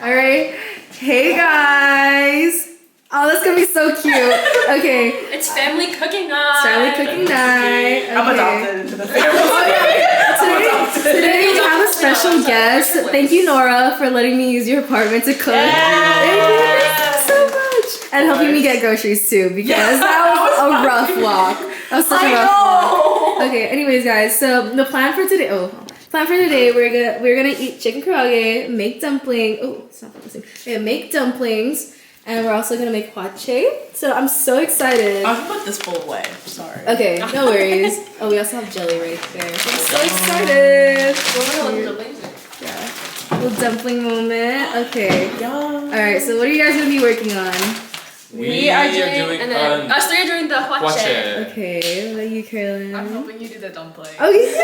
Alright. Hey guys. Oh, that's gonna be so cute. Okay. It's family cooking night. Family cooking night. Okay. I'm adopted into the family. Today we have a special guest. Thank you, Nora, for letting me use your apartment to cook. Thank you so much. And helping me get groceries too, because that was a rough walk. That was such a rough walk. Okay, anyways guys, so the plan for today, we're gonna eat chicken karaage, make dumpling. Oh, it's not focusing. We're gonna make dumplings, and we're also gonna make hwache. So I'm so excited. I can put this bowl away. Sorry. Okay, no worries. Oh, we also have jelly right there. So I'm so excited. Yeah, little dumpling moment. Okay. Alright, so what are you guys gonna be working on? We are doing and then us three are doing the hwache. Okay, what about you, Carolyn? I'm helping you do the dumpling. Okay.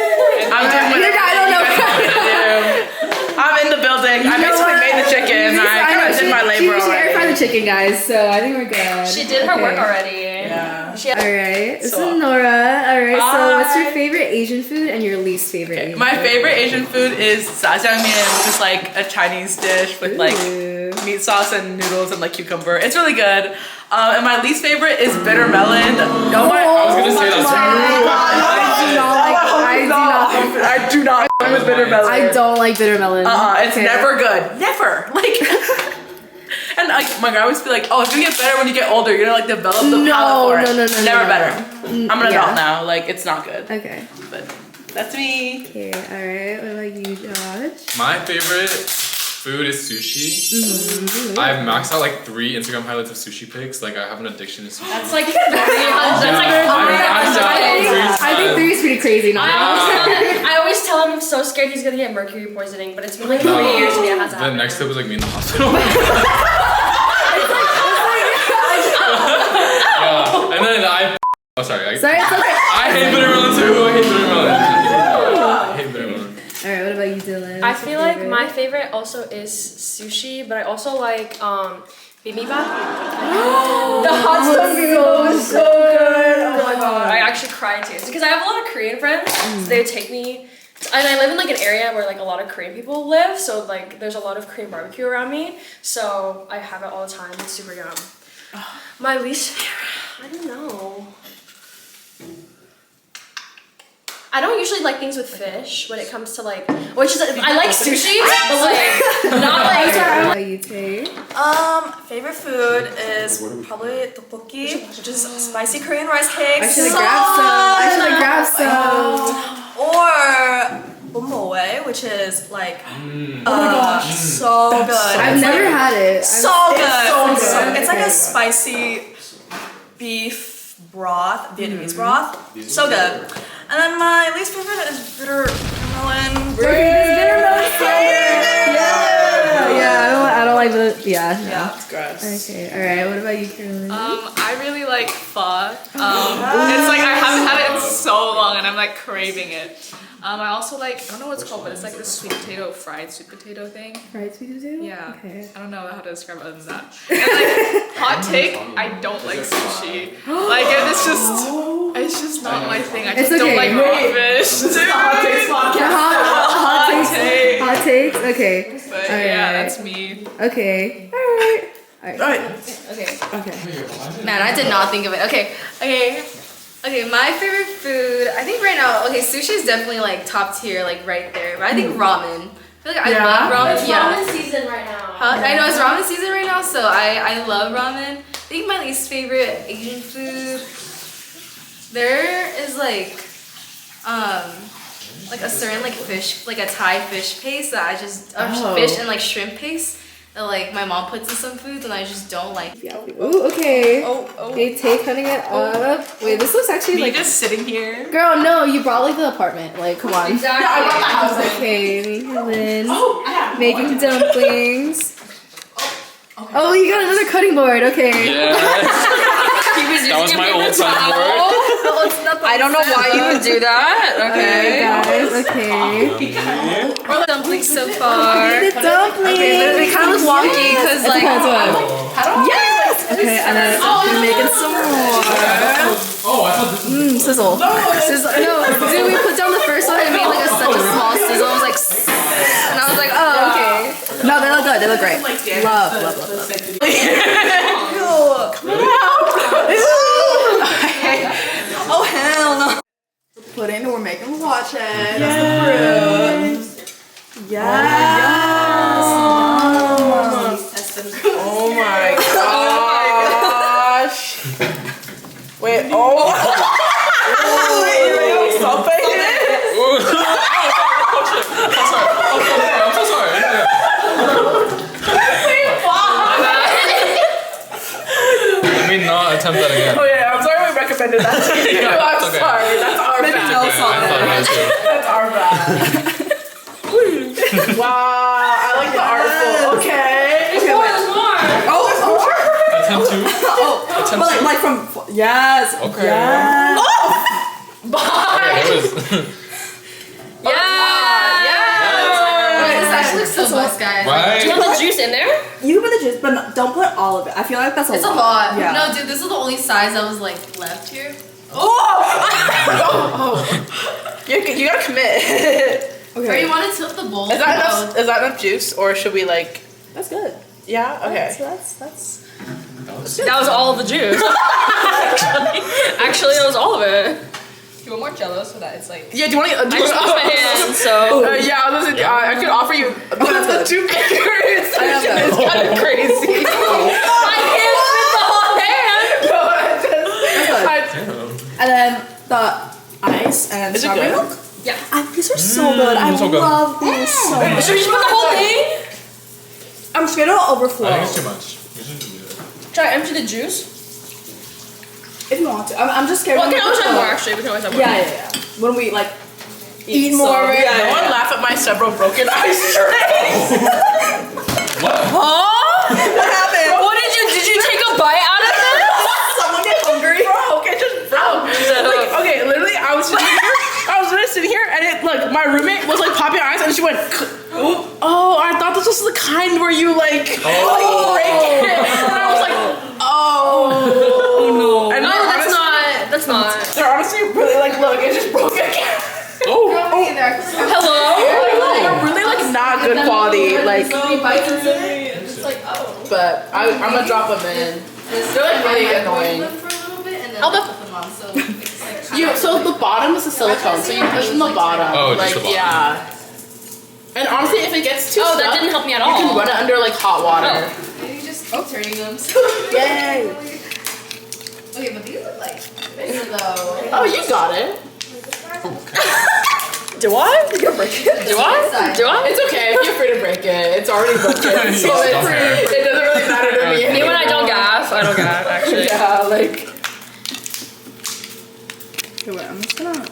I'm doing whatever I don't know. I'm in the building. I basically made the chicken. I kind of did my labor She already. air fried the chicken, guys, so I think we're good. She did her work already. Yeah. Alright, this is Nora. Alright, so what's your favorite Asian food and your least favorite Asian My food? favorite Asian food is jjajangmyeon, which is like a Chinese dish with like meat sauce and noodles and like cucumber. It's really good. And my least favorite is bitter melon. No one. I was gonna say I do not like with bitter melon. I don't like bitter melon. It's never good. Never. Like. And like my grandma used to be like, oh, it's gonna get better when you get older. You're gonna like develop the palate for it. Never better. I'm an adult now. Like it's not good. Okay. But that's me. Okay, alright. What about you, Josh? My favorite food is sushi. I've maxed out like 3 Instagram highlights of sushi pics. Like I have an addiction to sushi. That's like I think 3 is pretty crazy now. I always tell him I'm so scared he's gonna get mercury poisoning, but it's been like 3 years and it hasn't The happened. next clip was like me in the hospital. Yeah. And then Sorry, it's okay. I hate bitter melon too. I hate bitter melon. I hate bitter melon. Alright, what about you, Dylan? I feel like my favorite also is sushi, but I also like bibimbap. The hot stuff is so good. Oh my god, I actually cried too. It's because I have a lot of Korean friends, so they would take me. And I live in like an area where like a lot of Korean people live, so like there's a lot of Korean barbecue around me, so I have it all the time. It's super yum. My least favorite, I don't know. I don't usually like things with fish when it comes to like, which is I like sushi, but like not like. What about you, Tay? Favorite food is probably tteokbokki, which is spicy Korean rice cakes. I should have grabbed some. Or bumboe, which is like, oh my gosh, so good. I've never had it. So good. So It's like a spicy beef broth, Vietnamese broth. So good. And then my least favorite is bitter melon. Bitter melon. Yeah, I don't like the. Yeah. It's gross. Okay, alright. What about you, Carolyn? I really like pho. It's like I haven't had it in so long and I'm like craving it. I also like, I don't know what it's called, but it's like this fried sweet potato thing. Fried sweet potato? Yeah. Okay. I don't know how to describe it other than that. And like hot take, I don't like sushi. Like it's just not my thing. I just don't like raw fish. Hot takes podcast. Hot takes? Okay. But yeah, that's me. Okay. Alright. Okay. Man, I did not think of it. Okay, my favorite food, I think right now, sushi is definitely like top tier, like right there. But I think ramen. I feel like I love ramen. It's ramen season right now. I know it's ramen season right now, so I love ramen. I think my least favorite Asian food, there is like a certain like fish, like a Thai fish paste that I just, fish and like shrimp paste that like my mom puts in some foods and I just don't like. Yeah. Ooh, okay. Okay, Tay cutting it up. Wait, this looks actually Me like. just sitting here. Girl, no, you brought like the apartment. Like, come on. Exactly. I brought the house. Okay, Lynn. Making dumplings. Oh, you got another cutting board. Okay. Yeah. That was my old cutting board. I don't know why you would do that. Okay, guys. Okay. Dumplings so far. Okay, they kind of look wonky because like. Yes. Okay, and then we're making some more. Oh, I thought this was Sizzle. No, dude, we put down the first one and made like such a small sizzle. I was like, and I was like, oh, okay. Now they look good. They look great. Love. Oh hell no. Pudding that we're making with watch it. That's the fruit. Yes. Oh my gosh. Wait, oh. Wait, something? I'm so sorry. Let me not attempt that again. Oh yeah, I'm sorry we recommended that to you. I'm okay. sorry. That's our bad. That's our bad. Wow, I like the artful. Okay. There's more. Oh, there's more. Attempt two. Attempt two. Like from yes. Okay. Yes. Okay, that was. This actually looks so nice, guys. Right? Do you want the juice in there? You can put the juice, but don't put all of it. I feel like that's a It's lot. a lot. Yeah. No, dude, this is the only size that was like left here. You gotta commit. Or you want to tilt the bowl? Is that enough juice, or should we like? That's good. Yeah. Okay. That's. That was all of the juice. Actually, that was all of it. You want more jello so that it's like. Yeah. Do you want to? I just washed my hands, so. Yeah. I could offer you the two fingers. I have that. It's kind of crazy. I can't fit the whole hand. And then the ice and Is it strawberry good? milk. Yeah. These are so good. I so good. love these so much. Should we just put the whole thing? I'm scared it'll overflow. I think it's too much. We should do that. Should I empty the juice? If you want to. I'm just scared. Well, we when can always put have the- more, actually. We can always have more. Yeah. When we like eat more some. of it. No one laugh at my several broken ice trays. What? What happened? What did you take a bite out of this? Someone get hungry. Bro, okay, just bro. Like, okay, literally, I was sitting here, and it like my roommate was like popping eyes, and she went, "Oh, I thought this was the kind where you like break it," and I was like, "Oh no." And No, that's not. they're honestly really like, look, it just broke again. Hello? Like, really like not good quality, like. oh. But I'm gonna drop them in. They're like really annoying. For a little bit and then I'll put them on. So it's like So the bottom is a silicone, so you push from the bottom. Oh, like just the bottom. yeah. And honestly, if it gets too Oh, stuck, that didn't help me at you all. can run it under like hot water. and you just keep turning them. Yay! Okay, but these look like bigger though. Oh, you got it. Do I? You can break it. Do I? It's okay if you're free to break it. It's already broken, so You stop it there. doesn't really matter to me. Me when I don't gaff, actually. Yeah, like. Okay, wait. I'm gonna.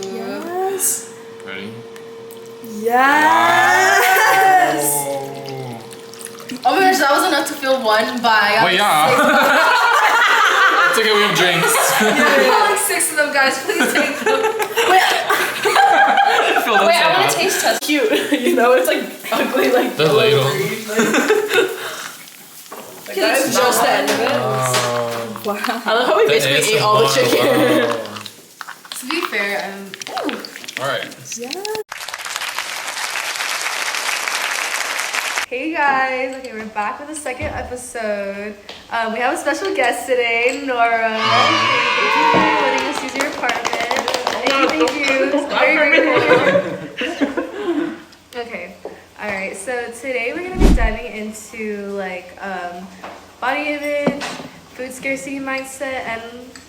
Yes. Ready? Yes. Oh my gosh, that was enough to fill one by. Wait, yeah. It's okay, we have drinks. Like 6 of them, guys. Please take them. Fill those Wait, I want up. to taste test. Cute, you know, it's like ugly, like The ladle. Like, that is just the end of it. Wow. I love how we basically ate all the chicken. To be fair, Alright. Hey guys, okay, we're back with the second episode. We have a special guest today, Nora. Thank you for letting us use your apartment. Thank you. Very grateful. Okay, alright, so today we're gonna be diving into like body image, food scarcity mindset, and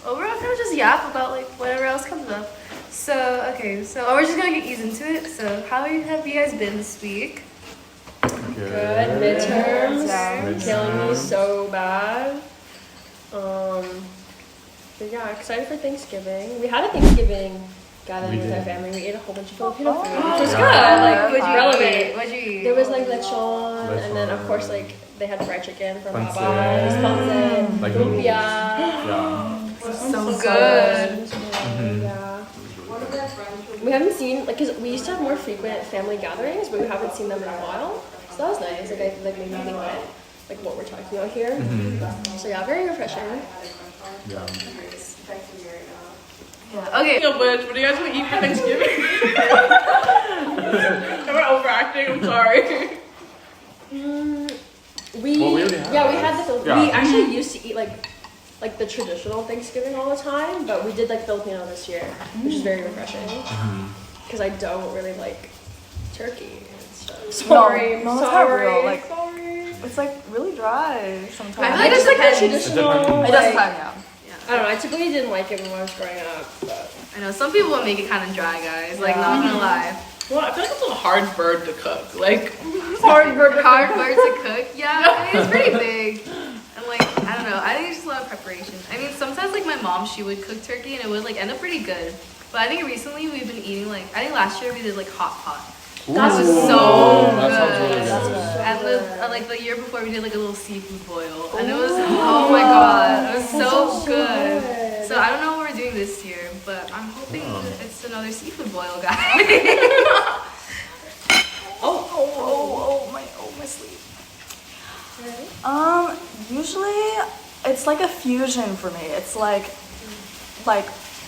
overall kind of just yap about like whatever else comes up. So, okay, so we're just gonna get eased into it. So, how have you guys been this week? Good midterms. Killing me so bad. But yeah, excited for Thanksgiving. We had a Thanksgiving gathering with our family. We ate a whole bunch of Filipino food, which was good. Like, relevant. What'd you eat? There was like lechon, and then of course like they had fried chicken from Baba, pancit, Like lumpia. Yeah. So good. Yeah. We haven't seen like, cause we used to have more frequent family gatherings, but we haven't seen them in a while. So that was nice. Like I made me think like what we're talking about here. So yeah, very refreshing. Yeah. Okay. What do you guys want to eat for Thanksgiving? Am I overacting? I'm sorry. We already had we had the Filipino. Yeah. We actually used to eat like the traditional Thanksgiving all the time, but we did like Filipino this year, which is very refreshing. Because I don't really like turkey. Sorry, No, it's not sorry, real, like- sorry. It's like really dry sometimes. I just like the traditional. It does depend, yeah. I don't know. I typically didn't like it when I was growing up, but I know some people make it kind of dry, guys. Like, not gonna lie. Well, I feel like it's a hard bird to cook. Like, Hard bird to cook. Yeah, I mean, it's pretty big. And like, I don't know. I think it's just a lot of preparation. I mean, sometimes like my mom, she would cook turkey and it would like end up pretty good. But I think recently we've been eating like, I think last year we did like hot pot. That was so That sounds good. really good. And like the year before we did like a little seafood boil. And it was, oh my god, it was so good. So I don't know what we're doing this year, but I'm hoping it's another seafood boil, guys. My sleeve. Usually it's like a fusion for me. It's like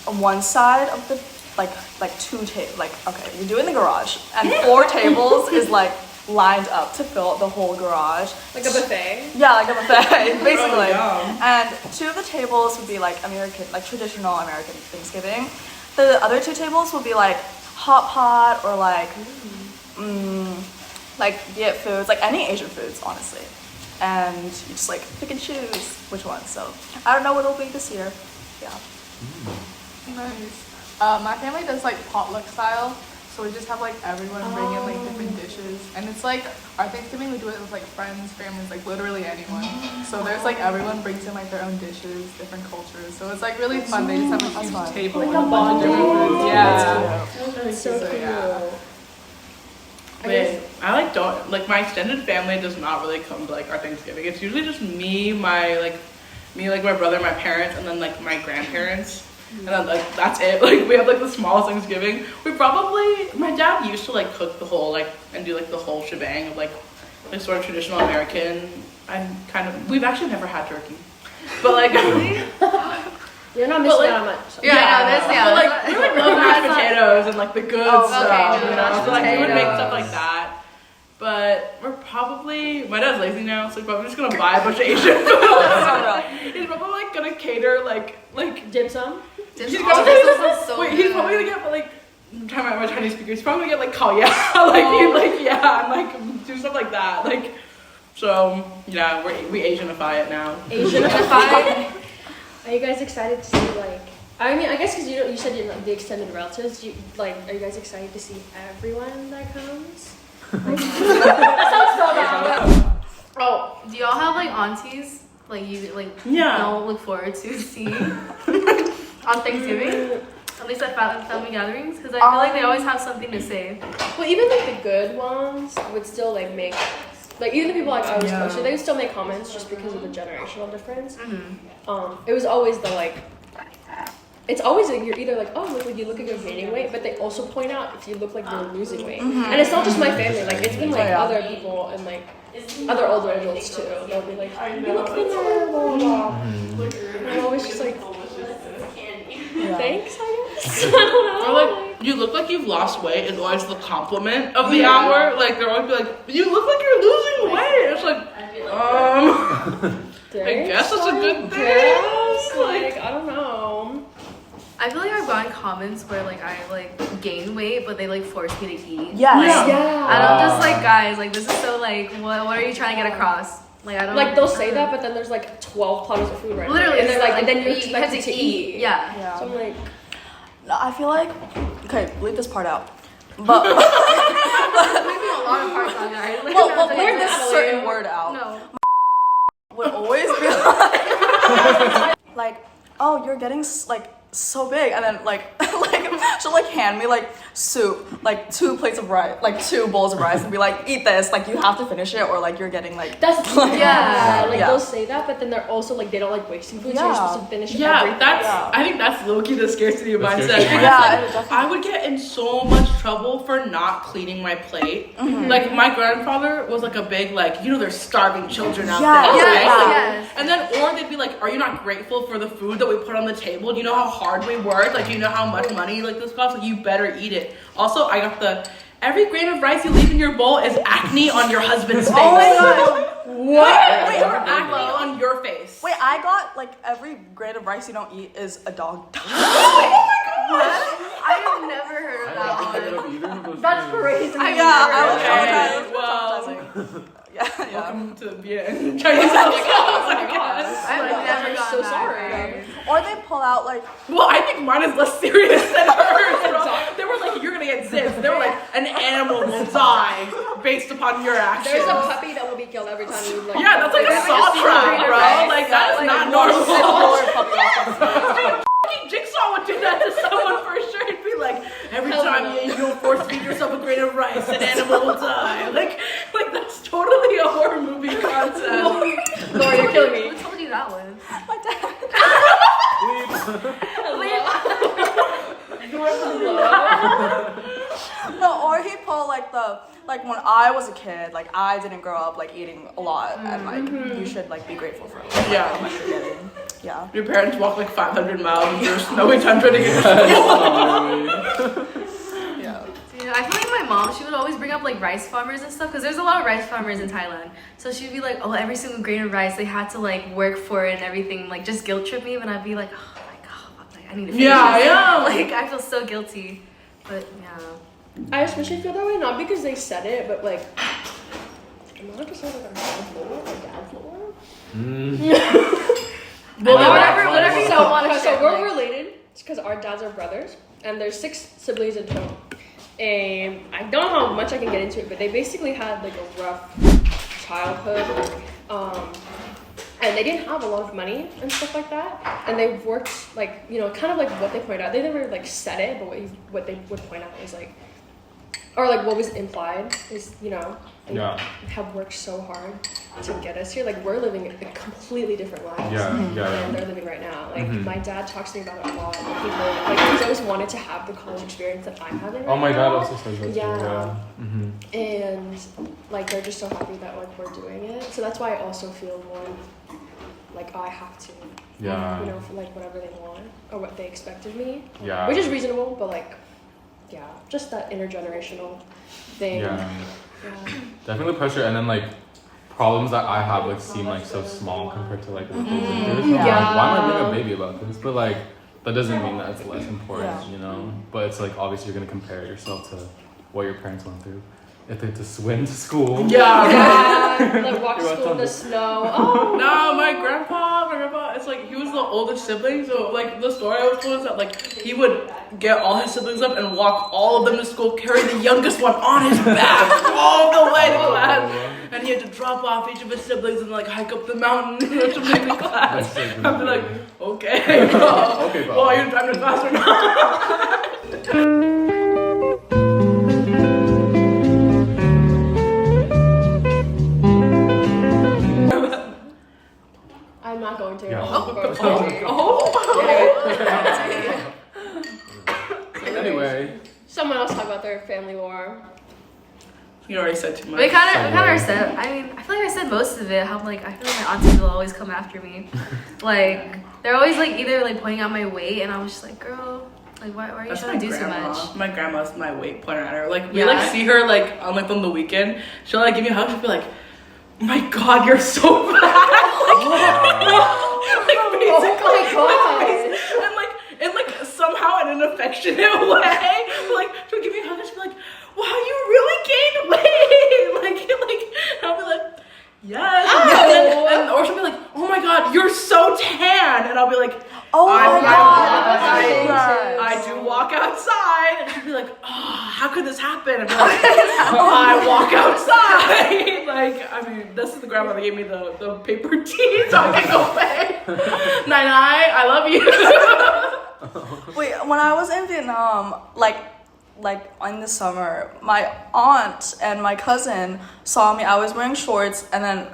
on one side of the like two tables. Like, okay, you're doing the garage, and 4 tables is like lined up to fill up the whole garage. like a buffet. Yeah, like a buffet, basically. yum. And 2 of the tables would be like American, like traditional American Thanksgiving. The other 2 tables will be like hot pot or like Viet foods, like any Asian foods, honestly. And you just like pick and choose which one. So I don't know what it'll be this year. Yeah. Nice. My family does like potluck style, so we just have like everyone bring in like different dishes, and it's like our Thanksgiving we do it with like friends, families, like literally anyone. So there's like everyone brings in like their own dishes, different cultures. So it's like really fun. They just have a huge table Like with a a bunch of different foods. Yeah. That's so So, cool. yeah. Wait, I like don't like my extended family does not really come to like our Thanksgiving. It's usually just me, my brother, my parents, and then like my grandparents. And then like that's it. Like we have like the smallest Thanksgiving. My dad used to like cook the whole like and do like the whole shebang of like sort of traditional American. We've actually never had turkey. But like You're not missing out on much. Yeah, I know, that's- yeah, But like that's- we like love mashed potatoes and like the good stuff. okay, You know? So like we would make potatoes. stuff like that. But my dad's lazy now, so he's probably just gonna buy a bunch of Asian food. He's probably like gonna cater like Dim sum. he's Dim probably sum sounds so wait, he's good. probably gonna get like I'm trying my Chinese speaker, he's probably gonna get like kalya, and like do stuff like that. Like so yeah, we Asianify it now. Asianified. Are you guys excited to see like? I mean, I guess because you said you're like the extended relatives. Are you guys excited to see everyone that comes? That sounds so bad. Oh, Do y'all have like aunties like you like Yeah. don't look forward to seeing on Thanksgiving? At least at family gatherings, because I feel like they always have something to say. Well, even like the good ones would still like make. Like even the people like I was close to, they would still make comments just because of the generational difference. It was always the like. It's always like you're either like, oh, look like you look like you're gaining weight, but they also point out if you look like you're losing weight. And it's not just my family, like it's been like other people and like other older adults too. They'll be like, you look thinner, blah blah blah. And I'm always just like, thanks, I guess. I don't know. or like you look like you've lost weight is always the compliment of the hour. Like they're always be like, you look like you're losing weight. It's like I guess it's a good thing. Like I don't know. I feel like I've gotten comments where like I like gain weight, but they like force me to eat. Yes. Like, Yeah. and I'm just like, guys, like this is so like, what are you trying to get across? Like I don't Like they'll say that, but then there's like 12 platters of food right literally, there. And they're like, and then you're you have expected to eat. Yeah. Yeah. So I'm like, No, I feel like okay, leave this part out. But Leaving a lot of parts on there. well, leave this certain word out. No. Would always be like, oh, you're getting like so big, and then like she'll like hand me like soup, like 2 plates of rice, like 2 bowls of rice, and be like, eat this, like you have to finish it, or like you're getting like that's Yeah. like Yeah. they'll say that, but then they're also like they don't like wasting food, so you're Yeah. supposed to finish Yeah, everything. I think that's low-key the scarcity of mindset. scarcity Because, Yeah, like, it definitely- I would get in so much trouble for not cleaning my plate. Like my grandfather was like a big like, there's starving children out Yeah, there. Yes, right? yes. And then or they'd be like, are you not grateful for the food that we put on the table? Do you know how hard we work? Like, do you know how much money like this costs? Like, you better eat it. Also, I got the every grain of rice you leave in your bowl is acne on your husband's face. Oh my god. What? Wait, or acne on your face. Wait, I got like every grain of rice you don't eat is a dog. I have never heard of that one. That's crazy. I was Okay, traumatized. Welcome to Bien. Chinese house. Oh my god. I've never gotten so that. sorry. Or they pull out like. Well, I think mine is less serious than hers, bro. They were like, you're gonna get zits. They were like, an animal will die based upon your actions. There's a puppy that will be killed every time you like. Yeah, that's like a saw trap, bro. Like, that is not normal. Fucking Jigsaw would do that to someone for sure. He'd be like, every time you'll force feed yourself a grain of rice, an animal will die. Like that's totally a horror movie concept. Laura, you're killing me. Who told you that one? My dad. No, or he'd pull like when I was a kid, like I didn't grow up like eating a lot, and like you should like be grateful for how much you're getting. Yeah. Your parents walk like 500 miles through a snowy tundra to get to school. Yeah. Yeah, I feel like my mom, she would always bring up like rice farmers and stuff because there's a lot of rice farmers in Thailand. So she'd be like, oh, every single grain of rice they had to like work for it and everything, like just guilt trip me. And I'd be like, oh my god, like I need to finish this. Yeah. Like I feel so guilty. But yeah. I especially feel that way, not because they said it, but like, am I like our dad's Lord? Well, whatever you don't want to So share. we're related because our dads are brothers, and there's 6 siblings in total. And I don't know how much I can get into it, but they basically had like a rough childhood, and they didn't have a lot of money and stuff like that. And they worked like, you know, kind of like what they point out. They never like said it, but what they would point out is like, or like what was implied is, you know, they have worked so hard to get us here. Like we're living a completely different lives than they're living right now. Like my dad talks to me about it a lot. Like he's always wanted to have the college experience that I'm having right now. Oh, my dad also says that too. Yeah. And like they're just so happy that like we're doing it. So that's why I also feel more like I have to, you know, for like whatever they want or what they expect of me. Yeah. Which is reasonable, but like, yeah, just that intergenerational thing. Yeah. Definitely pressure, and then like problems that I have like seem like so small compared to like what they've been through. So I'm like, why am I being a baby about this? But like that doesn't mean that it's less important, you know. But it's like obviously you're gonna compare yourself to what your parents went through. If they had to swim to school. Like walk to school in the snow. Oh no, my grandpa, it's like he was the oldest sibling, so like the story I was told is that like he would get all his siblings up and walk all of them to school, carry the youngest one on his back all the way to class, and he had to drop off each of his siblings and like hike up the mountain to make the class. I'd be like, okay, bro. Okay, bro. Well, are you driving to class or not? I'm not going to. Anyway. Someone else talk about their family lore. You already said too much. We kind of said. I mean, I feel like I said most of it. How like I feel like my aunties will always come after me. Like they're always like either like pointing out my weight, and I was just like, girl, like why are you trying to do so much? My grandma's my weight pointer at her. Like we like see her like on the weekend. She'll like give me a hug. She'll be like, oh my god, you're so fat. And like somehow in an affectionate way, like she'll give me a hug and she'll be like, wow, you really gained weight. Like I'll be like, yes. Or she'll be like, oh my god, you're so tan. And I'll be like, oh my god, I do walk outside. And she'll be like, oh, how could this happen? And I'm like, I walk outside. Like, I mean, this is the grandma that gave me the paper tea so I can go pay. Nai, I love you. Wait, when I was in Vietnam, like in the summer, my aunt and my cousin saw me. I was wearing shorts, and then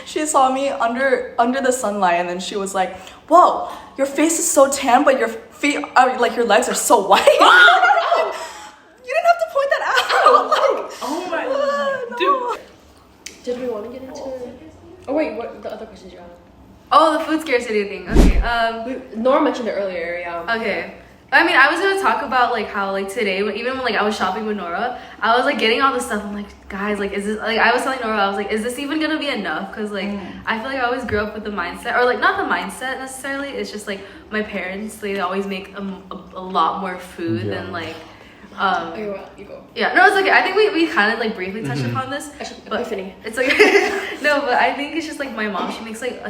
she saw me under the sunlight, and then she was like, "Whoa, your face is so tan, but your feet, like your legs are so white." You didn't have to point that out. Like, oh my no. dude. Did we want to get into it? Oh wait, what the other questions you had? Oh, the food scarcity thing. Okay. Nora mentioned it earlier, yeah. Okay. I mean, I was gonna talk about like how like today, even when like I was shopping with Nora, I was like getting all this stuff. I'm like, guys, like, is this like I was telling Nora, I was like, is this even gonna be enough? Because like I feel like I always grew up with the mindset, or like not the mindset necessarily. It's just like my parents, they always make a lot more food than like. You go. Yeah, no, it's okay. I think we kind of like briefly touched upon this, but it's like no, but I think it's just like my mom. She makes like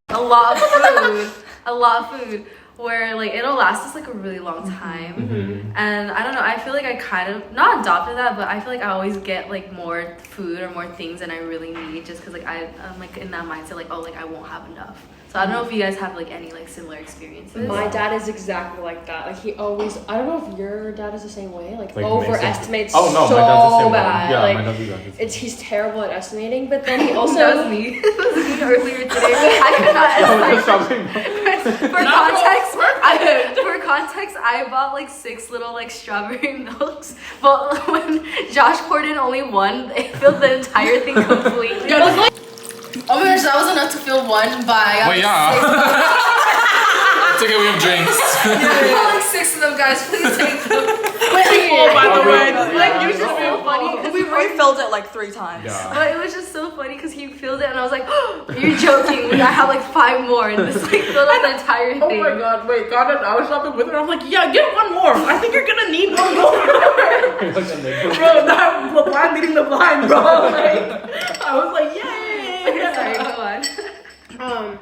a lot of food. Where like it'll last us like a really long time, and I don't know, I feel like I kind of not adopted that, but I feel like I always get like more food or more things than I really need, just because like I'm like in that mindset like, oh, like I won't have enough. So I don't know if you guys have like any like similar experiences. My dad is exactly like that. Like he always, I don't know if your dad is the same way. Like overestimates my dad's the so same bad. way. Yeah, like my dad's exactly the same. he's terrible at estimating, but then he also that was me. That was me earlier today. I could not estimate. For context, I bought like 6 little like strawberry milks, but when Josh poured in only one, it filled the entire thing completely. Oh my gosh, that was enough to fill one by. Wait, yeah. It's okay, we have drinks. Yeah, like 6 of them, guys. Please take them. By the way, Like it was just so funny because We refilled it like 3 times. Yeah. But it was just so funny because he filled it and I was like, oh, you're joking. I have like 5 more and this like filled up the entire thing. oh my god, wait, God, I was shopping with her. I'm like, yeah, get one more. I think you're gonna need one more. Bro, that the blind leading the blind, bro. Like, I was like, yay. Sorry, go on.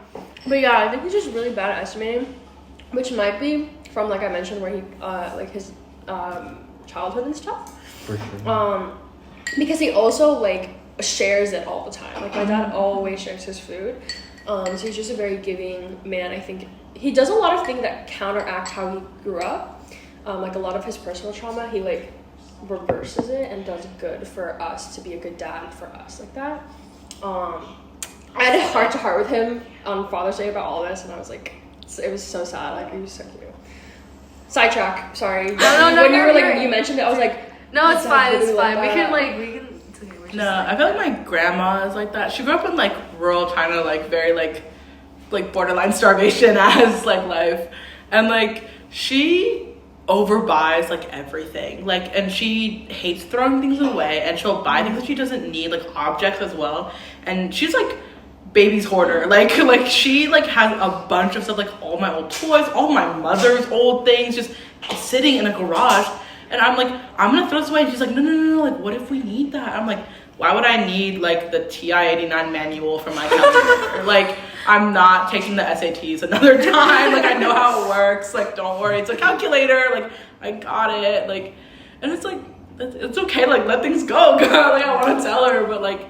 but yeah, I think he's just really bad at estimating, which might be from like I mentioned where he like his childhood and stuff. For sure. Because he also like shares it all the time. Like my dad always shares his food. So he's just a very giving man. I think he does a lot of things that counteract how he grew up. Like a lot of his personal trauma, he like reverses it and does good for us to be a good dad for us like that. I had a heart to heart with him on Father's Day about all this, and I was like, it was so sad. Like, he was so cute. Sidetrack. Sorry. No, when you were like, you mentioned it, I was like, no, it's fine. It's really fine. like We that. can. It's okay. We're just No, I feel like my grandma is like that. She grew up in like rural China, like very like borderline starvation as like life, and like she overbuys like everything, like, and she hates throwing things away, and she'll buy things that she doesn't need, like objects as well, and she's like baby's hoarder, like she like has a bunch of stuff, like all my old toys, all my mother's old things just sitting in a garage, and I'm like, I'm gonna throw this away, and she's like, no, like what if we need that? I'm like, why would I need like the TI-89 manual for my calculator? Like, I'm not taking the SATs another time. Like, I know how it works. Like, don't worry, it's a calculator. Like, I got it. Like, and it's like, it's okay. Like, let things go, girl. Like, I want to tell her, but like,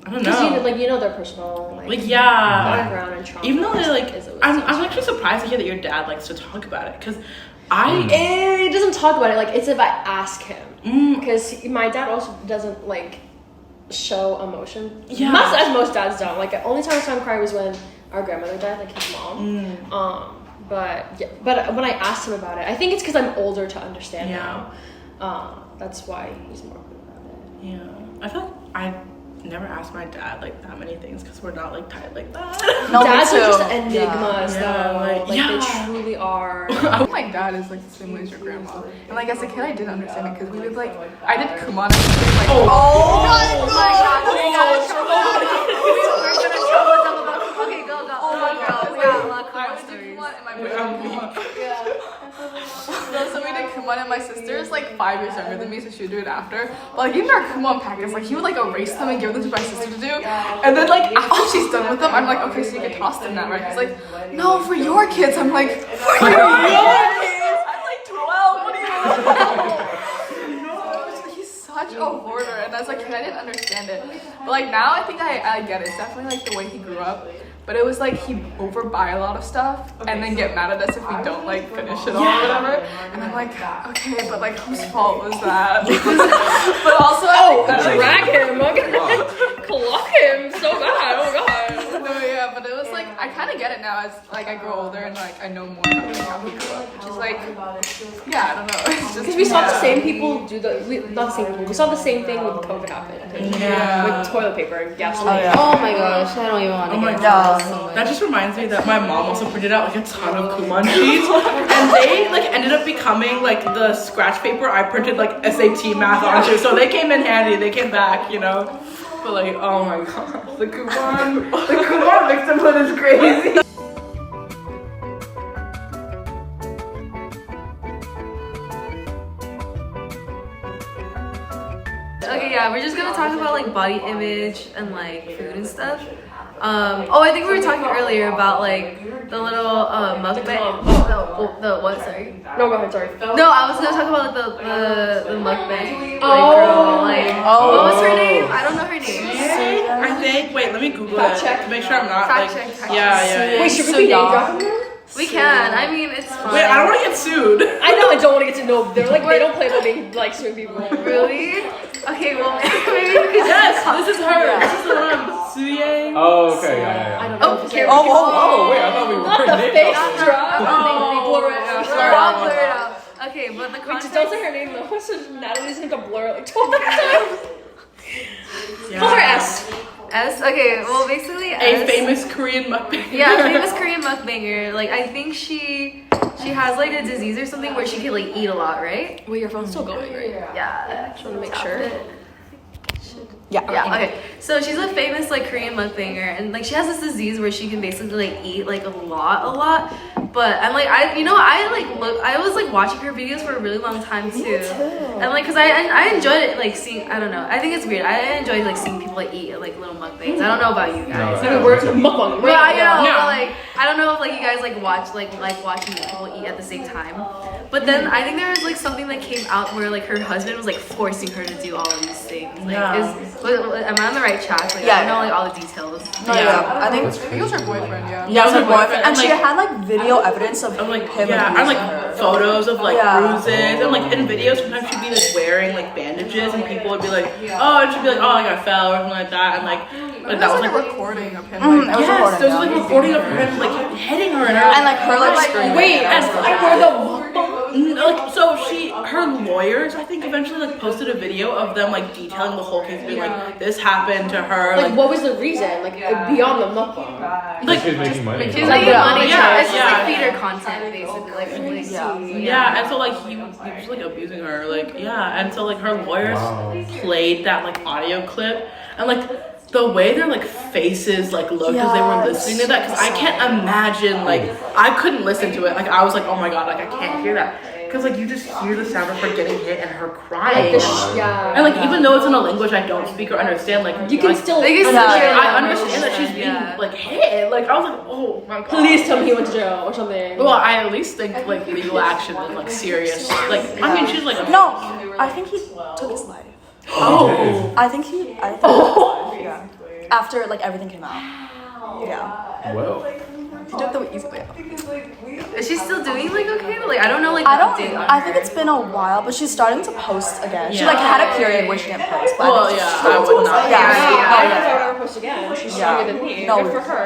I don't know. Because you know their personal like yeah, background and trauma. even though they like, is always I'm so actually surprised to hear that your dad likes to talk about it, because He doesn't talk about it. Like, it's if I ask him. Mm. Because my dad also doesn't like show emotion. Yeah. Not as most dads don't. Like, the only time I saw him cry was when our grandmother died, like his mom. But when I asked him about it, I think it's because I'm older to understand now. That's why he's more good about it. Yeah, I feel like I never asked my dad like that many things because we're not like tight like that. No, me Dads are too. just enigmas, though. Like, yeah. they truly are. My dad is like the same way as your grandma. And like as a kid I didn't understand it because we would like, I did Kumon and like, Oh my god, we got in trouble. We're gonna trouble them about. Okay, go. oh my god, We got a lot of I cool would do stories. Kumon and my so we did Kumon and my sister is like 5 years younger than me, so she would do it after. But like even our Kumon packets, like he would like erase them and give them to my sister to do. And then like after she's done with them, I'm like, okay, so you can toss them now, right? He's like, no, for your kids. I'm like, for your kids? I'm like 12. What do you know? He's such a hoarder, and as a kid I didn't understand it. But like now I think I get it. It's definitely like the way he grew up. But it was like he'd overbuy a lot of stuff and then get mad at us if we don't like finish it all or whatever. And I'm like, okay, but like whose fault was that? But also Drag him. I'm gonna clock him so bad. Oh god. No, yeah, but it was like I kind of get it now as like I grow older and like I know more about like, how he grew up, which is like, yeah, I don't know. It's just Because we saw the same people do not the same people. We saw the same thing when COVID happened. With toilet paper and gasoline. Oh my gosh, I don't even want to get into God. this so much. That just reminds me that my mom also printed out like a ton of Kumon sheets, and they like ended up becoming like the scratch paper I printed like SAT math onto. So they came in handy. They came back, you know. But like, oh my god, the Kumon victimhood is crazy. Okay, yeah, we're just gonna talk about like body image and like food and stuff. I think we were talking earlier about like the little mukbang. The what? Sorry. No, go ahead. Sorry. No, I was gonna talk about the mukbang. Girl, what was her name? I don't know her name. I think. Wait, let me Google Fact it check. to make sure I'm not Fact like. check. Yeah. Wait, should we be name dropping them? We can. I mean, it's fine. Wait, I don't want to get sued. I know. I don't want to get to know. They're like they don't play about being like suing people. Really? Okay, well maybe we could. Yes, this is her. This is the one. Suye. Oh, okay, yeah. I don't know. Oh, okay. Oh, wait, I thought we were Not the name fake dropping. drop. Blur it out. I'll blur it out. Okay, but the Wait, context. just don't say her name though. So Natalie's gonna blur it like 12 times. Call her S. S. Okay, well basically A S. famous Korean mukbanger. Yeah, famous Korean mukbanger. Like I think she has like a disease or something where she can like eat a lot, right? Wait, your phone's still going, right? Yeah. Just want to make sure. Yeah. Okay. So she's a famous like Korean mukbanger, and like she has this disease where she can basically like eat like a lot. But I'm like I was like watching her videos for a really long time too. And like cause I enjoyed it like seeing, I don't know, I think it's weird. I enjoy like seeing people like eat like little mukbangs. I don't know about you guys. I mean, we're mukbang. Well, I know, Yeah. but like I don't know if like you guys like watch like watching people eat at the same time. But then I think there was like something that came out where like her husband was like forcing her to do all of these things. Like, am I on the right track? Like, I don't know like all the details. I think it was her boyfriend, yeah. it was her boyfriend, and she like- had like video evidence of Of like him. and abusing like her. photos of like Yeah. bruises and like in videos sometimes she'd be like wearing like bandages and people would be like, oh, and she'd be like, oh, like I fell or something like that, and like It that was was like a like recording of him. It was yes, recording, there was yeah. like recording of him like hitting her and her And like her like screaming. Wait, and and stuff like like we're that. like so her lawyers I think eventually like posted a video of them like detailing the whole case, being like this happened to her, like what was the reason? Like beyond the mukbang. Like she's making money. She's like money. Yeah, It's just yeah. like feeder content basically. Like yeah, and so like he was like abusing her, like and so like her lawyers played that like audio clip, and like the way their like faces like looked as they were listening to that, because I can't imagine, like I couldn't listen to it, like I was like, oh my god, like I can't hear that, because like you just hear the sound of her getting hit and her crying, and like even though it's in a language I don't speak or understand, like You can like, still. They can still hear I understand that she's being like hit, like I was like, oh my god. Please tell me he went to jail or something. Well, I at least think like legal action is like serious. Like I mean, she's like No, I think he took his life. Oh. I think he took his life. Yeah. After like everything came out. Yeah. Well. He took the easy way out. Is she still doing like okay? Like I don't know like I the don't. update on I her. think it's been a while, but she's starting to post again. She Yeah. like had a period where she didn't post. But Well, I think yeah, she's I would not. Yeah. I don't know if I Yeah. would ever post again. She's Yeah. stronger than me. No. Good for her.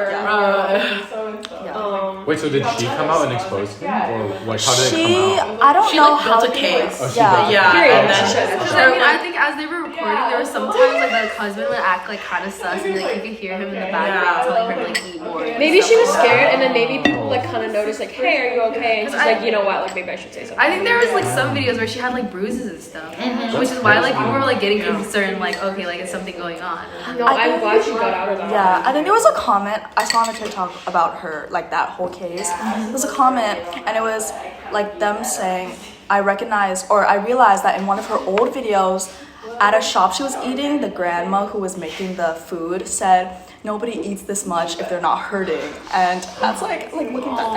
Wait, so did she come out and expose him, or like how did it She, come out? I don't She know like how. built a case. Oh, she Yeah. did. Yeah, Period. and then Because I mean, I think as they were recording, there was sometimes like the husband would act like kind of sus, and like you could hear him in the background telling her to like eat more. Maybe she was scared, and then maybe people like kind of noticed, like, hey, are you okay? And she's like, you know what? Like, maybe I should say something. I think there was like some videos where she had like bruises and stuff, which is why like people were like getting concerned, like okay, like is something going on? No, I'm glad she got out of that. Yeah, I think there was a comment I saw on a TikTok about her, like that whole case. There was a comment, and it was like them saying, I realized that in one of her old videos at a shop she was eating, the grandma who was making the food said, nobody eats this much if they're not hurting. And that's like looking back,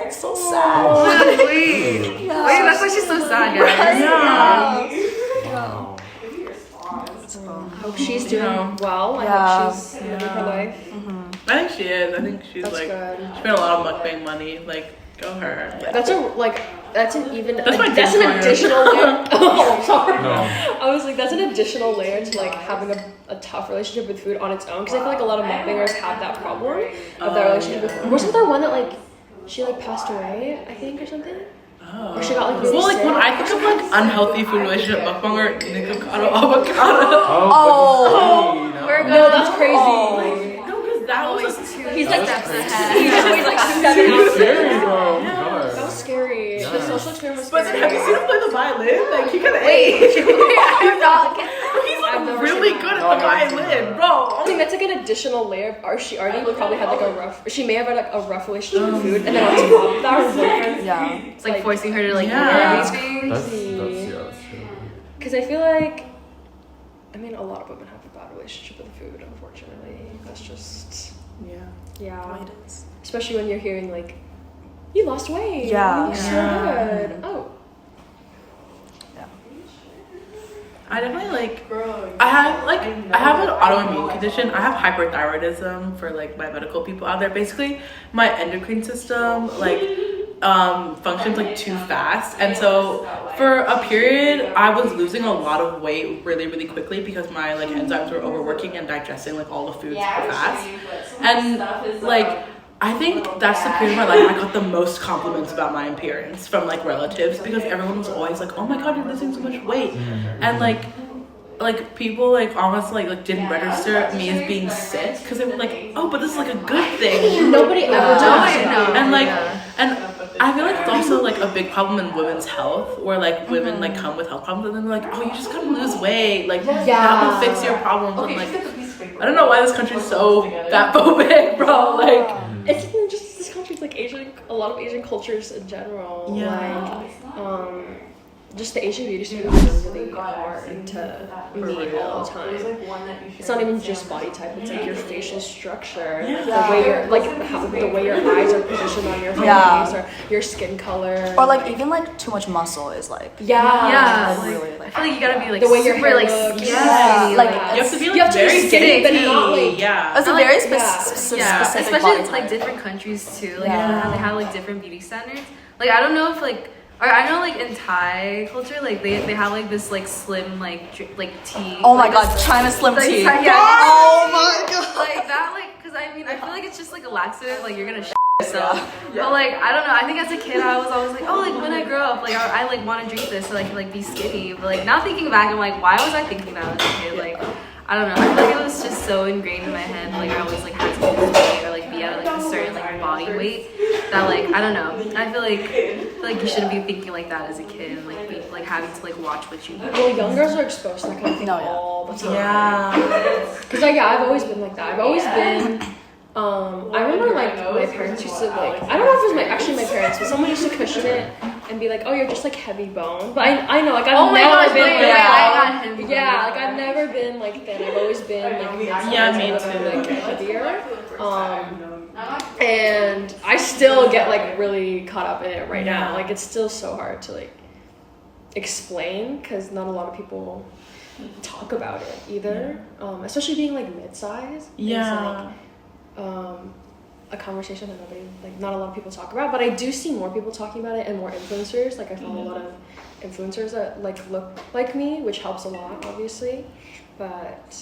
that's so sad. Wait, that's why she's so sad, guys. Wow. I hope she's doing well. I Yeah. hope she's living her life. I think she is. I think she's That's like good. she spent a lot of mukbang money. Like go her. That's a like that's an even That's my that's an dick additional layer. Oh, sorry. No. I was like, that's an additional layer to like having a tough relationship with food on its own. Because I feel like a lot of mukbangers have that problem of their relationship with food. Wasn't there one that like she like passed away, I think, or something? Oh. Or she got like really Well, like sick? when I think of like unhealthy food relationship mukbanger, avocado, avocado. No, that's crazy. No, because that was He's like That was that's crazy. He weighs like 7 Scary, ounces. bro. Oh my That god. was scary. Yeah. The social experiment was But scary. then have you seen him play the violin? Like he kind of Wait, I'm not. He's like I've never really seen good that. at the violin, bro. I think that's like an additional layer of art. She already probably had like a rough. She may have had like a rough relationship with food, and then on top of that, her boyfriend. Yeah. It's like forcing her to like Yeah. learn these things. That's true. Because I feel like, I mean, a lot of women have a bad relationship with food. Unfortunately, that's just yeah. It is. Especially when you're hearing like, you lost weight. Yeah. You look so good. Oh. I definitely like. I have an autoimmune condition. I have hyperthyroidism for like my medical people out there. Basically, my endocrine system like functions like too fast, and so for a period I was losing a lot of weight really really quickly because my like enzymes were overworking and digesting like all the foods fast, and like. I think that's the period of my life I got the most compliments about my appearance from like relatives because everyone was always like, "Oh my god, you're losing so much weight," and like people like almost like didn't register me as being sick because they were like, "Oh, but this is like a good thing." Nobody ever does. And like and I feel like it's also like a big problem in women's health where like women like come with health problems and then they're like, "Oh, you just gotta lose weight, like that will fix your problems." And like I don't know why this country's so fat phobic, bro. Like It's even just this country's like Asian, a lot of Asian cultures in general. Yeah. Like, just the Asian beauty standards are really hard to meet all the time. It's not even just body type; it's like your facial structure, the way your the way your eyes are positioned on your face, or your skin color, Or like even like too much muscle is like Yeah, like, really I like feel like you gotta be like the way your super hair like looks. skinny, like you have to be like You have to be very skinny, but skinny. not, like- Yeah. it's a I very like- specific especially body in like type. different countries too. Like Yeah. they have like different beauty standards. Like I don't know if like. Or I know like in Thai culture, like they have like this like slim like tea. Oh my like, god, this, China slim like, tea. Yeah. Oh my god. Like that, like, cause I mean, I feel like it's just like a laxative, like you're gonna yourself. But like, I don't know. I think as a kid, I was always like, oh, like when I grow up, like I like want to drink this so I can like be skinny. But like now thinking back, I'm like, why was I thinking that as a kid? Like, I don't know. I feel like it was just so ingrained in my head. Like I always like had to lose weight or like be at like a certain like body weight. That like I don't know. I feel like you shouldn't be thinking like that as a kid and like be like having to like watch what you eat. Well, young girls are exposed to that kind of thing No, yeah. all the time. Yeah. Cause like I've always been like that. I've always been. I remember like my parents used to like I don't know if it was my parents, but someone used to cushion it and be like, oh, you're just like heavy bone. But I know like I've never been wait, like I got him. yeah, like I've never been like thin. I've always been like Yeah, me a little too. like heavier. And I still get like really caught up in it right now. Like it's still so hard to like explain because not a lot of people talk about it either. Especially being like mid-size. Yeah. Is, like, a conversation that nobody like not a lot of people talk about, but I do see more people talking about it and more influencers. Like I follow a lot of influencers that like look like me, which helps a lot obviously. But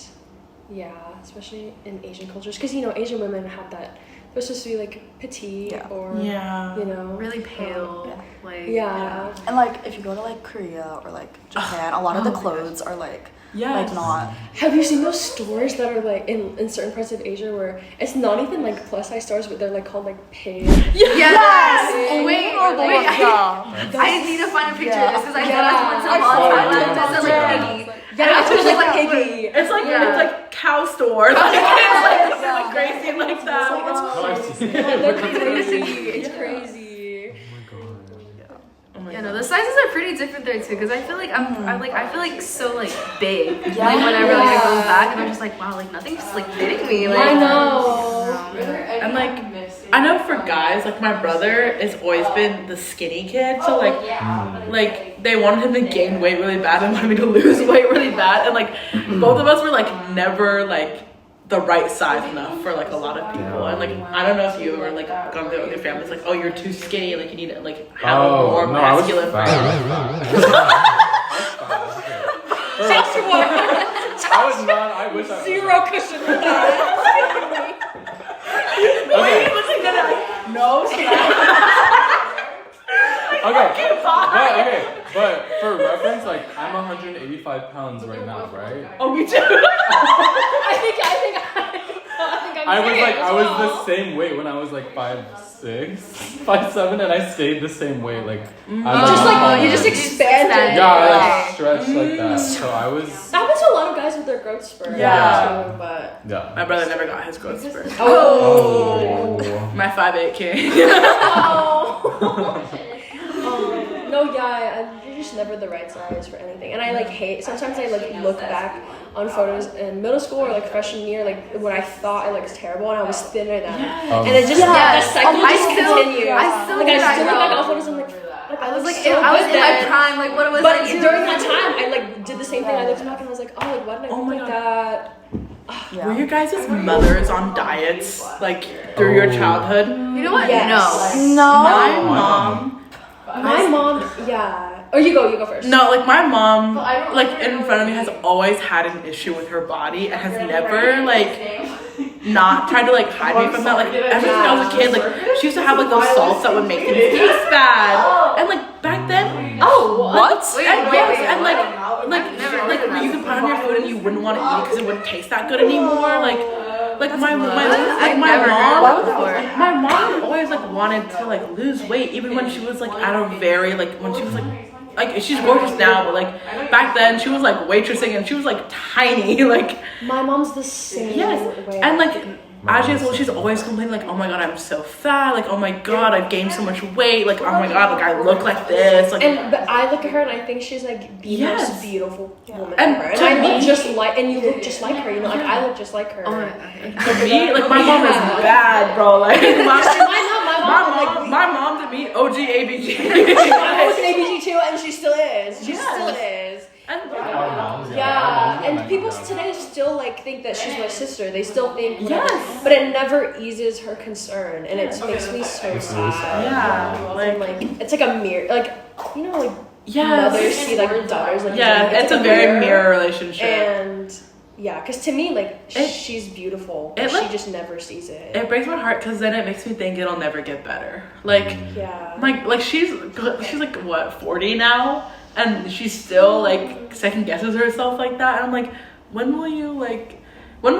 yeah, especially in Asian cultures, because you know Asian women have that they're supposed to be like petite or you know really pale. Like And like if you go to like Korea or like Japan, a lot of the clothes are like like not. Have you seen those stores that are like in certain parts of Asia where it's not even like plus size stores, but they're like called like pig? Yes. Oh, Wait. I need to find a picture of this because I saw this one time on Thailand. That's like piggy. Yeah, it's like piggy. It's like cow store. Like it's like crazy like that. They're crazy. It's crazy. Yeah, no, the sizes are pretty different there too. Because I feel like I feel like so like big. Like whenever like I go back, and I'm just like, wow, like nothing's like fitting me. Like I know. And like I know for guys, like my brother has always been the skinny kid, so like they wanted him to gain weight really bad and wanted me to lose weight really bad, and like both of us were like never like the right size enough for like a lot of people. And like I don't know if you ever like gone through with your family. It's like, oh, you're too skinny. Like you need to like have a more masculine frame. I was not. I wish I was. Zero cushion for that. Okay. No. Okay, but for reference, like I'm 185 pounds right now, right? Oh, me too. I think I was the same weight when I was like 5'6", 5'7", and I stayed the same weight. Like you just expanded. Yeah, I like stretched like that. So I was. That happens to a lot of guys with their growth spurt. Yeah. Too, but Yeah. My brother never got his growth spurt. Oh. My 5'8" king. No, you're just never the right size for anything. And I like hate, sometimes I like look back on photos in middle school or like freshman year, like when I thought I looked terrible and I was thinner than. And it just, the cycle just continues. I still look back on photos and like, I was like, I was in my prime, like what was but I doing? during that time, I like did the same thing. I looked back and I was like, oh, like why did I look like that? Were your guys' mothers on diets like through your childhood? You know what? Yes. No. My mom, yeah. Or you go first. No, like my mom, like in front of me has always had an issue with her body and has never like not tried to like hide me from that. Like ever since I was a kid, like she used to have like those salts that would make things taste bad. And like back then, What? and like you could put on your food and you wouldn't want to eat it because it wouldn't taste that good anymore. Like my mom always like wanted to like lose weight even when she was like at a very like when she was like she's gorgeous now, but like back then she was like waitressing and she was like tiny. Like my mom's the same way. And like as she gets old, she's always complaining like, oh my god, I'm so fat, like oh my god, I've gained so much weight, like oh my god, like I look like this, like. But I look at her and I think she's like the most beautiful woman and ever. And I look just like, and you look just like her, you know, like I look just like her. To me, like my mom is bad, bro. Like my mom to me, OG ABG. I was an ABG too, and she still is. She still is. And and people today still like think that she's my sister. They still think but it never eases her concern, and it makes me so sad. Yeah, like it's like a mirror, like you know, like mothers see like daughters, like it's a very mirror relationship. And because to me, like she's beautiful, but she just never sees it. It breaks my heart because then it makes me think it'll never get better. Like like she's like what 40 now. And she still like second guesses herself like that, and I'm like, when will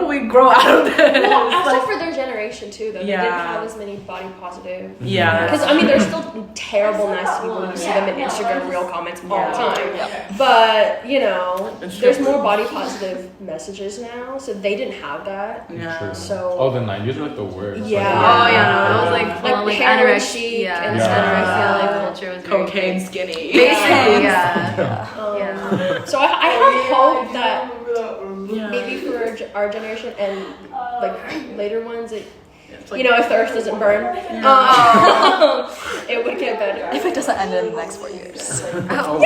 we grow out of this? Well, also for their generation too, though, they didn't have as many body positive. Yeah, because I mean, there's still terrible, nasty people. You see them in Instagram reel comments all the time. But you know, there's more body positive messages now, so they didn't have that. Yeah. So. The 90s were like the worst. Yeah. It was like anorexia. And anorexia like culture was cocaine skinny. Basically, So I have hope that maybe for our generation and like later ones, you know, if the earth doesn't burn, it would get better. If it doesn't end in the next 4 years. But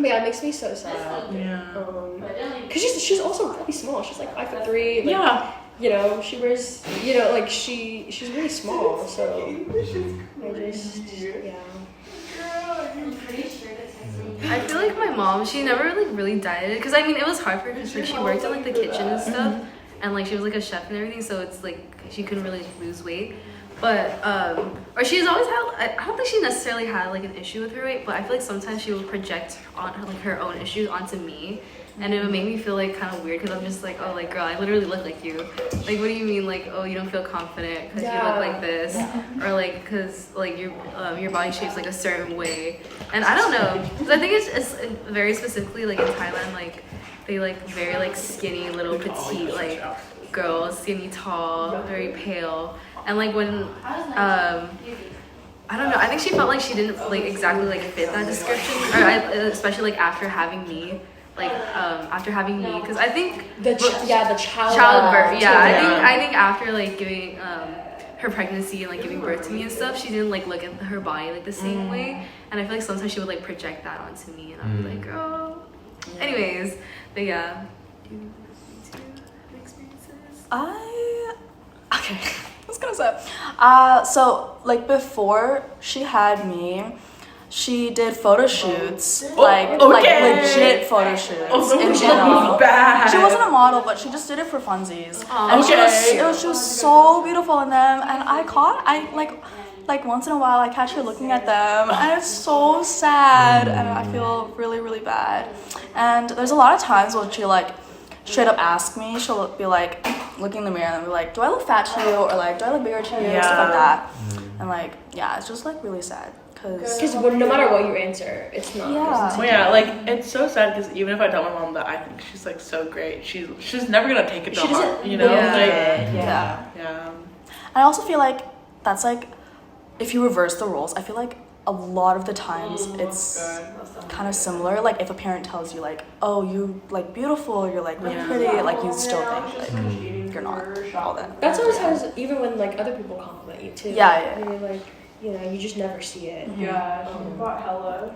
yeah, it makes me so sad. Because she's also really small. She's like 5'3". Like, you know, she wears, you know, like she's really small. So I just I feel like my mom, she never like really dieted, because I mean it was hard for her because like she worked in like the kitchen and stuff, and like she was like a chef and everything, so it's like she couldn't really lose weight. But or she's always had, I don't think she necessarily had like an issue with her weight, but I feel like sometimes she would project on like her own issues onto me, and it would make me feel like kind of weird because I'm just like, oh, like girl, I literally look like you. Like, what do you mean, like, oh, you don't feel confident because you look like this, or like because like your body shape's like a certain way, and I don't know, because I think it's very specifically like in Thailand, like they like very like skinny little petite like girls, skinny, tall, very pale, and like when I don't know, I think she felt like she didn't like exactly like fit that description, or especially like after having me. Like after having me, because I think the childbirth. I think after like giving her pregnancy and like giving birth to me and stuff, she didn't like look at her body like the same way, and I feel like sometimes she would like project that onto me, and I was like, girl, Anyways, but yeah. Do you have experiences? Okay. I was gonna say. So like before she had me, she did photo shoots, like legit photo shoots in general. Bad. She wasn't a model, but she just did it for funsies. Aww. And Okay. she was so beautiful in them, and I like once in a while I catch her looking at them, and it's so sad, and I feel really really bad. And there's a lot of times when she like straight up ask me, she'll be like looking in the mirror and be like, do I look fat to you, or like do I look bigger to you, stuff like that. And like yeah, it's just like really sad. Because no matter what you answer, it's not. Yeah. Well, yeah, like it's so sad because even if I tell my mom that I think she's like so great, she's never gonna take it to heart, you know? Yeah. Yeah. I also feel like that's like if you reverse the roles, I feel like a lot of the times it's kind of similar. Like if a parent tells you like, oh, you like beautiful, you're like really pretty, like you still think like you're not all that. That's always how it's, even when like other people compliment you too. Yeah. You're like, you know, you just never see it. Yeah, she bought hella.